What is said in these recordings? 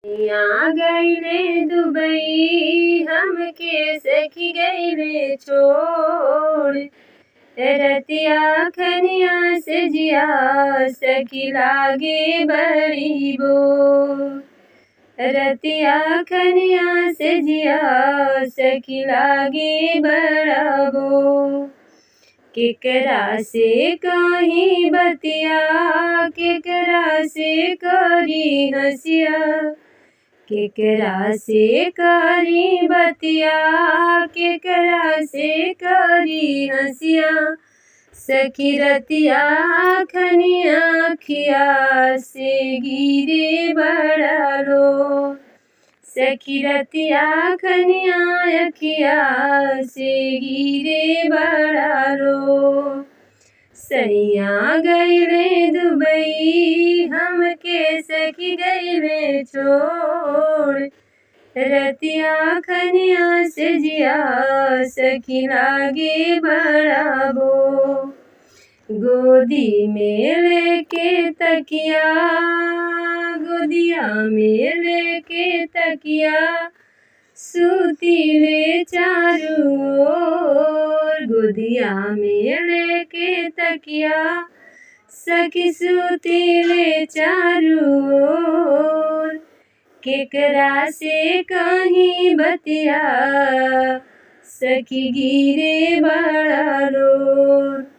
यहाँ गईले दुबई हमके सखी गईले छोड़। रतिया खनिया से जिया सखी लागे बड़ी बोर। रतिया खनिया से जिया सखी लागे बड़ा बोर। केकरा से कहीं बतिया केकरा से करी हंसिया। केकरा से करी बतिया केकरा से करी हंसिया। सखी रतिया खनिया खिया से गिरे बड़ा लो। सखी रतिया खनिया अखिया से गिरे बड़ा रो। सैया गईले दुबई हमके सखी गईले छोड़। रतिया खनिया से जिया सखी लागे बड़ा बो। गोदी में लेके तकिया गोदिया में लेके तकिया सूतीले चारू ओर। गोदिया में लेके तकिया सखी सूतीले चारू ओर। केकरा से कहीं बतिया सखी गिरे बड़ा रोर।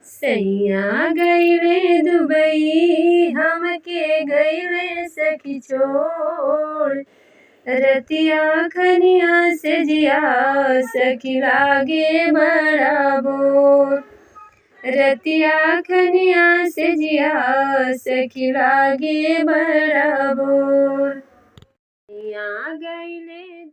सैया गईले दुबई हमके गईले सखी छोड़। रतिया खनिया से जिया सखी लागे बड़ा बोर। रतिया खनिया से जिया सखी लागे बड़ा बोर। यहाँ गईले